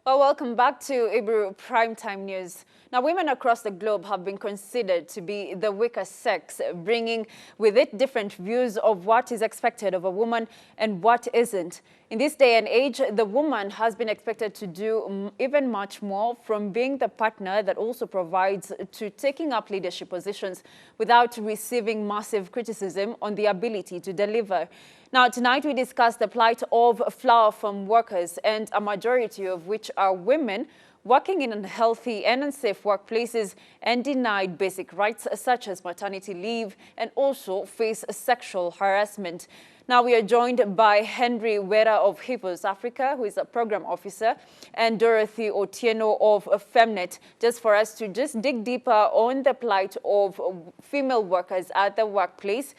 Well, welcome back to Ibru Primetime News. Now, women across the globe have been considered to be the weaker sex, bringing with it different views of what is expected of a woman and what isn't. In this day and age, the woman has been expected to do even much more, from being the partner that also provides to taking up leadership positions without receiving massive criticism on the ability to deliver. Now, tonight we discuss the plight of flower farm workers, and a majority of which are women working in unhealthy and unsafe workplaces and denied basic rights such as maternity leave, and also face sexual harassment. Now we are joined by Henry Wera of Hivos Africa, who is a program officer, and Dorothy Otieno of Femnet, just for us to just dig deeper on the plight of female workers at the workplace.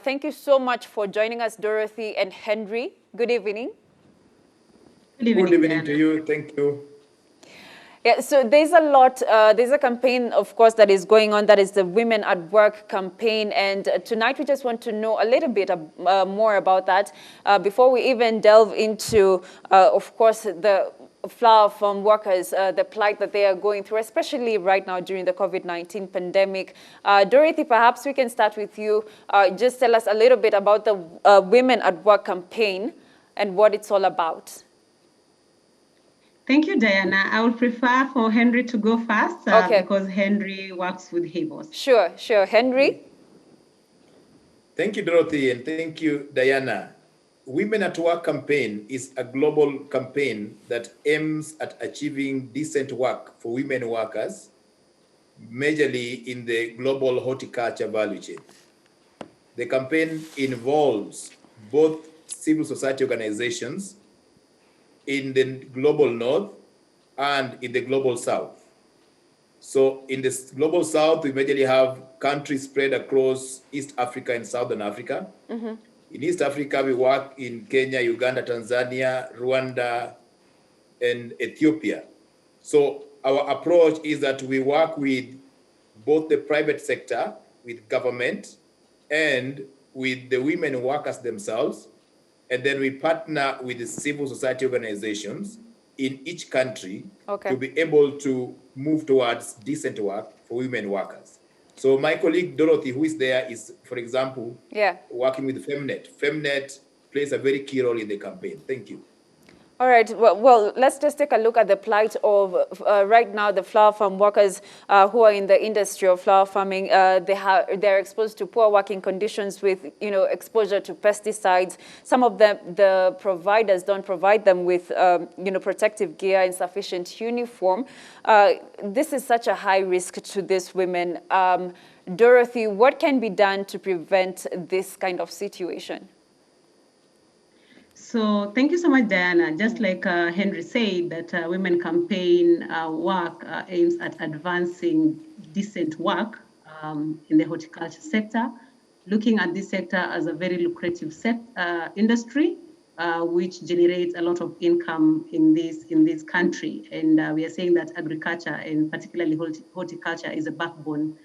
Thank you so much for joining us, Dorothy and Henry. Good evening. Good evening to you. Thank you. Yeah, so there's a lot, there's a campaign, of course, that is going on, that is the Women at Work campaign. And tonight we just want to know a little bit more about that before we even delve into, of course, the flower farm workers, the plight that they are going through, especially right now during the COVID-19 pandemic. Dorothy, perhaps we can start with you. Just tell us a little bit about the Women at Work campaign and what it's all about. Thank you, Diana. I would prefer for Henry to go first because Henry works with Hivos. Sure. Henry? Thank you, Dorothy, and thank you, Diana. Women at Work campaign is a global campaign that aims at achieving decent work for women workers, majorly in the global horticulture value chain. The campaign involves both civil society organizations in the global north and in the global south. So in the global south, we majorly have countries spread across East Africa and Southern Africa. Mm-hmm. In East Africa, we work in Kenya, Uganda, Tanzania, Rwanda, and Ethiopia. So our approach is that we work with both the private sector, with government, and with the women workers themselves. And then we partner with the civil society organizations in each country to be able to move towards decent work for women workers. So my colleague Dorothy, who is there, is, for example, working with Femnet. Femnet plays a very key role in the campaign. Thank you. All right. Well, let's just take a look at the plight of right now the flower farm workers who are in the industry of flower farming. They're exposed to poor working conditions with exposure to pesticides. Some of them, the providers don't provide them with protective gear and sufficient uniform. This is such a high risk to these women. Dorothy, what can be done to prevent this kind of situation? So thank you so much, Diana. Just like Henry said, that Women Campaign work aims at advancing decent work in the horticulture sector, looking at this sector as a very lucrative industry, which generates a lot of income in this country. And we are saying that agriculture, and particularly horticulture, is a backbone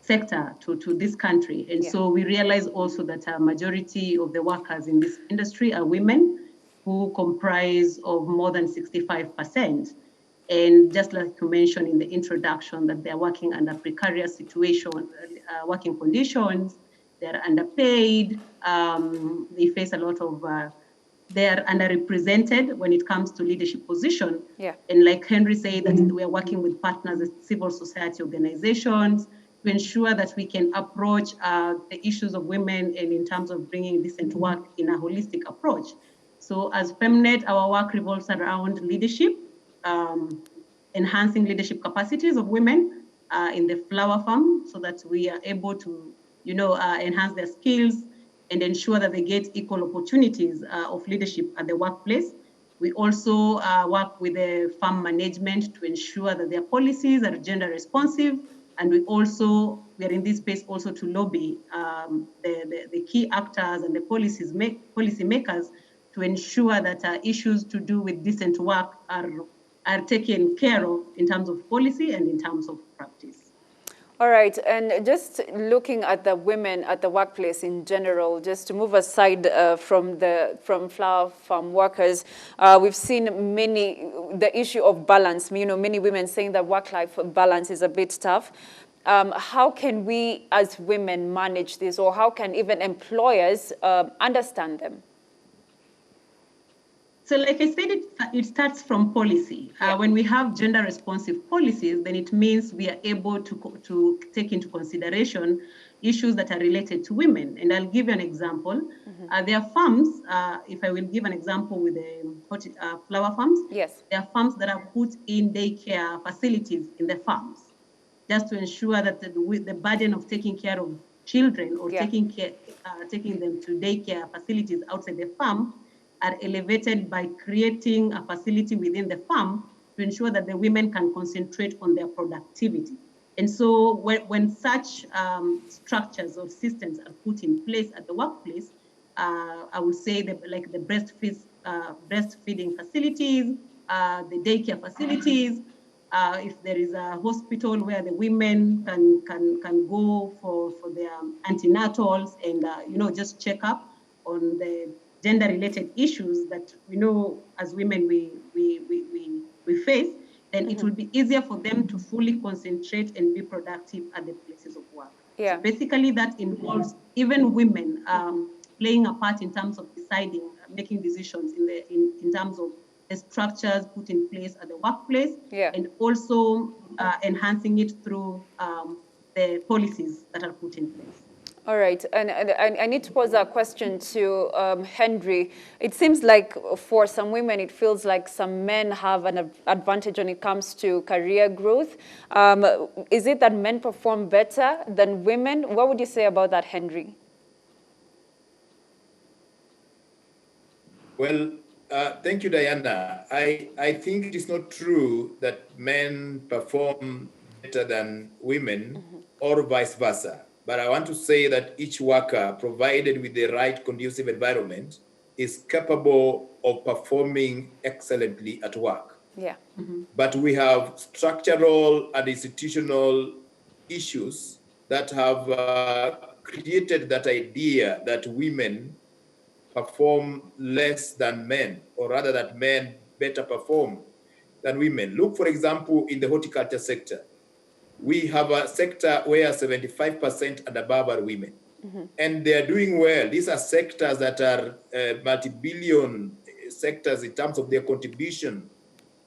sector to this country. And so we realize also that a majority of the workers in this industry are women, who comprise of more than 65%. And just like you mentioned in the introduction, that they're working under precarious working conditions, they're underpaid, they face a lot of, they're underrepresented when it comes to leadership position. And like Henry said, that we are working with partners at civil society organizations to ensure that we can approach the issues of women, and in terms of bringing decent work in a holistic approach. So as Femnet, our work revolves around leadership, enhancing leadership capacities of women in the flower farm, so that we are able to, enhance their skills and ensure that they get equal opportunities of leadership at the workplace. We also work with the farm management to ensure that their policies are gender responsive. And we are in this space also to lobby the key actors and the policy makers to ensure that issues to do with decent work are taken care of in terms of policy and in terms of practice. All right, and just looking at the women at the workplace in general, just to move aside from flower farm workers, we've seen the issue of balance. Many women saying that work-life balance is a bit tough. How can we as women manage this, or how can even employers understand them? So like I said, it starts from policy. When we have gender responsive policies, then it means we are able to take into consideration issues that are related to women. And I'll give you an example. There are farms, if I will give an example with the flower farms, yes, there are farms that are put in daycare facilities in the farms, just to ensure that the burden of taking care of children or taking them to daycare facilities outside the farm are elevated by creating a facility within the farm to ensure that the women can concentrate on their productivity. And so when such structures or systems are put in place at the workplace, I would say like the breastfeeding facilities, the daycare facilities, if there is a hospital where the women can go for their antenatals and just check up on the gender-related issues that we know as women we face, then it will be easier for them to fully concentrate and be productive at the places of work. Yeah. So basically that involves even women playing a part in terms of deciding, making decisions in terms of the structures put in place at the workplace, and also enhancing it through the policies that are put in place. All right, and I need to pose a question to Henry. It seems like for some women, it feels like some men have an advantage when it comes to career growth. Is it that men perform better than women? What would you say about that, Henry? Well, thank you, Diana. I think it is not true that men perform better than women or vice versa. But I want to say that each worker, provided with the right conducive environment, is capable of performing excellently at work. Yeah. But we have structural and institutional issues that have created that idea that women perform less than men, or rather that men better perform than women. Look, for example, in the horticulture sector. We have a sector where 75% and above are women. And they're doing well. These are sectors that are multi-billion sectors in terms of their contribution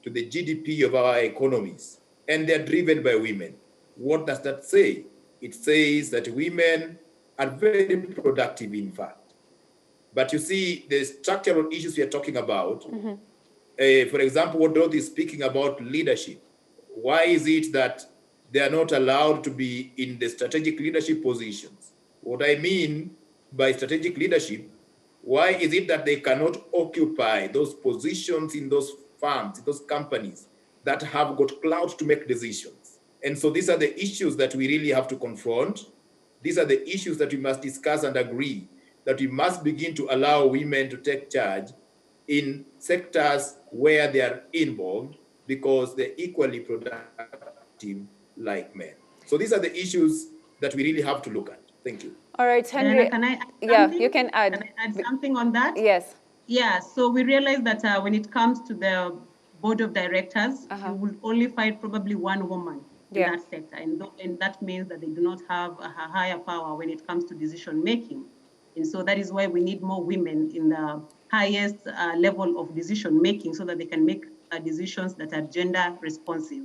to the GDP of our economies. And they're driven by women. What does that say? It says that women are very productive, in fact. But you see, the structural issues we are talking about, for example, what Dorothy is speaking about leadership. Why is it that they are not allowed to be in the strategic leadership positions? What I mean by strategic leadership, why is it that they cannot occupy those positions in those firms, in those companies that have got clout to make decisions? And so these are the issues that we really have to confront. These are the issues that we must discuss and agree, that we must begin to allow women to take charge in sectors where they are involved, because they're equally productive like men. So these are the issues that we really have to look at. Thank you. All right, Henry. Diana, can I add something? Yeah, you can add. Can I add something on that? Yes. Yeah, so we realize that when it comes to the board of directors, you will only find probably one woman in that sector. And that means that they do not have a higher power when it comes to decision making. And so that is why we need more women in the highest level of decision making, so that they can make decisions that are gender responsive.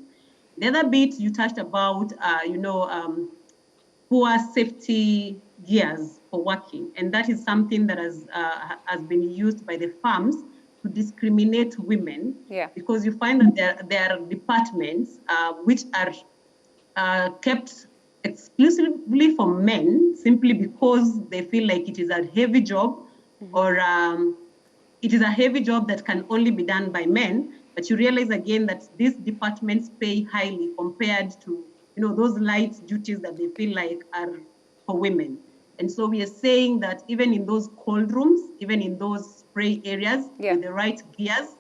The other bit you touched about, poor safety gears for working. And that is something that has been used by the farms to discriminate women. Yeah. Because you find that there are departments which are kept exclusively for men, simply because they feel like it is a heavy job, or it is a heavy job that can only be done by men. But you realize again that these departments pay highly compared to those light duties that they feel like are for women. And so we are saying that even in those cold rooms, even in those spray areas, with the right gears,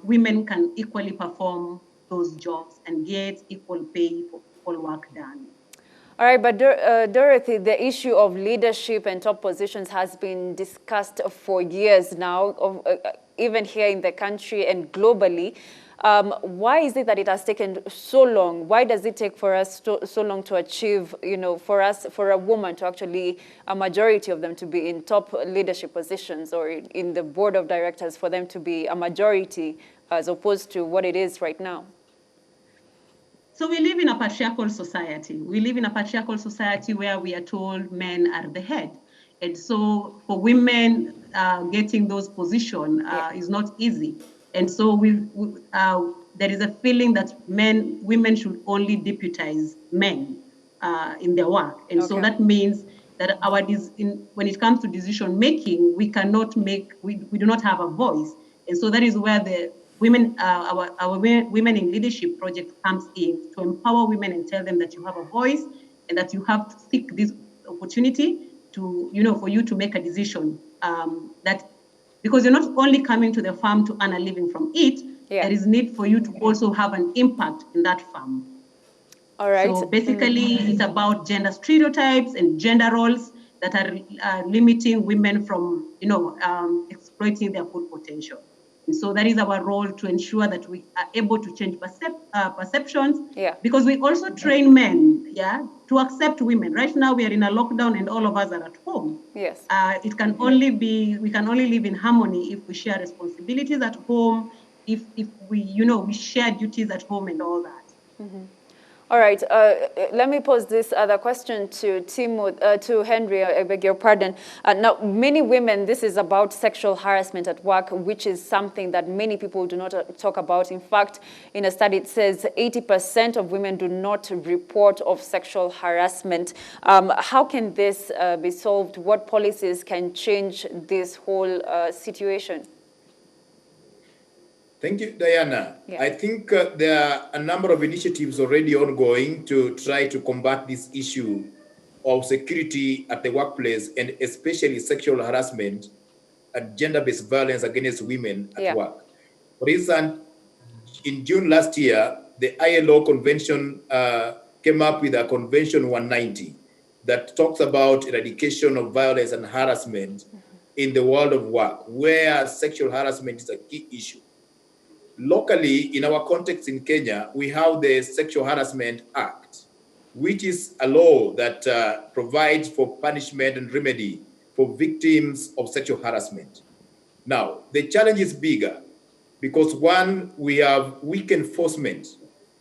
women can equally perform those jobs and get equal pay for all work done. All right, but Dorothy, the issue of leadership and top positions has been discussed for years now, even here in the country and globally. Why is it that it has taken so long? Why does it take for us so long to achieve, for a woman to actually, a majority of them to be in top leadership positions or in the board of directors, for them to be a majority as opposed to what it is right now? So we live in a patriarchal society. We live in a patriarchal society where we are told men are the head. And so for women, getting those positions is not easy. And so there is a feeling that women should only deputize men in their work. And so that means that when it comes to decision making, we do not have a voice. And so that is where the women, our Women in Leadership project comes in to empower women and tell them that you have a voice and that you have to seek this opportunity to, for you to make a decision because you're not only coming to the farm to earn a living from it, there is need for you to also have an impact in that farm. All right. So basically, it's about gender stereotypes and gender roles that are limiting women from, exploiting their full potential. And so that is our role, to ensure that we are able to change perceptions. Because we also train men, to accept women. Right now, we are in a lockdown and all of us are at home. Yes. We can only live in harmony if we share responsibilities at home, if we share duties at home and all that. Mm-hmm. All right, let me pose this other question to to Henry, I beg your pardon. Now, many women, this is about sexual harassment at work, which is something that many people do not talk about. In fact, in a study, it says 80% of women do not report of sexual harassment. How can this be solved? What policies can change this whole situation? Thank you, Diana. I think there are a number of initiatives already ongoing to try to combat this issue of security at the workplace, and especially sexual harassment and gender-based violence against women at work. For instance, in June last year, the ILO convention came up with a Convention 190 that talks about eradication of violence and harassment in the world of work, where sexual harassment is a key issue. Locally, in our context in Kenya, we have the Sexual Harassment Act, which is a law that provides for punishment and remedy for victims of sexual harassment. Now, the challenge is bigger because, one, we have weak enforcement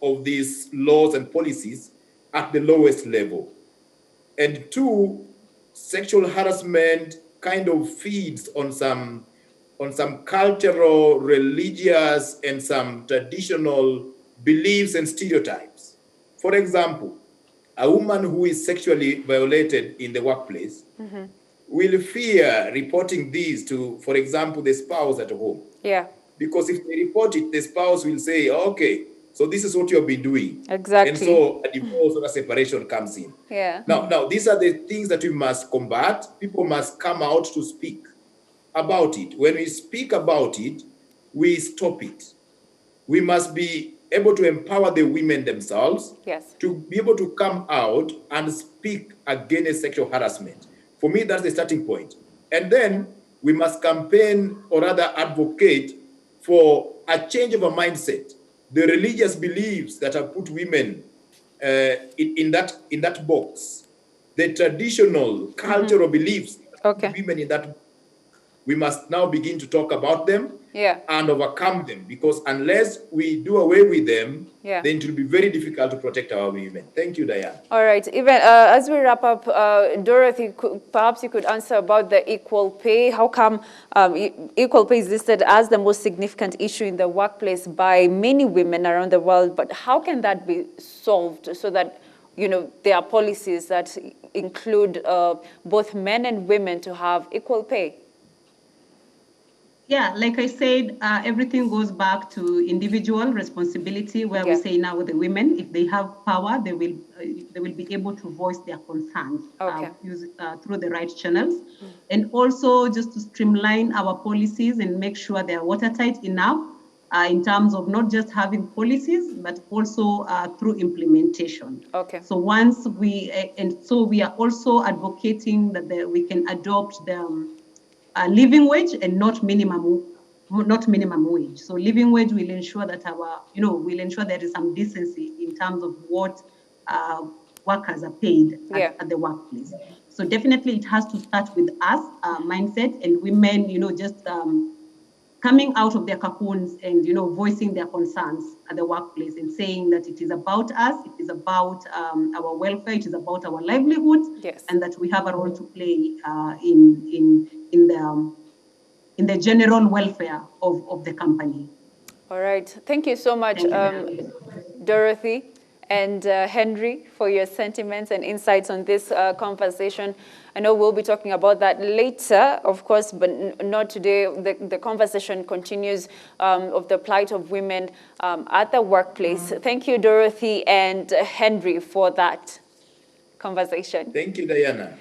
of these laws and policies at the lowest level. And two, sexual harassment kind of feeds on some cultural, religious, and some traditional beliefs and stereotypes. For example, a woman who is sexually violated in the workplace will fear reporting this to, for example, the spouse at home. Because if they report it, the spouse will say, okay, so this is what you have been doing. Exactly. And so a divorce or a separation comes in. Now, these are the things that we must combat. People must come out to speak about it. When we speak about it, we stop it. We must be able to empower the women themselves to be able to come out and speak against sexual harassment. For me, that's the starting point. And then we must campaign, or rather advocate, for a change of a mindset. The religious beliefs that have put women in that box, the traditional cultural beliefs that put women in that box, we must now begin to talk about them and overcome them, because unless we do away with them, then it will be very difficult to protect our women. Thank you, Diane. All right. Even as we wrap up, Dorothy, perhaps you could answer about the equal pay. How come equal pay is listed as the most significant issue in the workplace by many women around the world, but how can that be solved so that there are policies that include both men and women to have equal pay? Yeah, like I said, everything goes back to individual responsibility, where we say now the women, if they have power, they will be able to voice their concerns through the right channels. And also just to streamline our policies and make sure they are watertight enough in terms of not just having policies, but also through implementation. Okay. So once we, and so we are also advocating that we can adopt the living wage and not minimum wage. So living wage will ensure that will ensure there is some decency in terms of what workers are paid at the workplace. So definitely it has to start with us, mindset, and women, just coming out of their cocoons and, voicing their concerns at the workplace and saying that it is about us, it is about our welfare, it is about our livelihoods, and that we have a role to play in the general welfare of the company. All right. Thank you so much, Dorothy and Henry, for your sentiments and insights on this conversation. I know we'll be talking about that later, of course, but not today. The conversation continues of the plight of women at the workplace. Thank you, Dorothy and Henry, for that conversation. Thank you, Diana.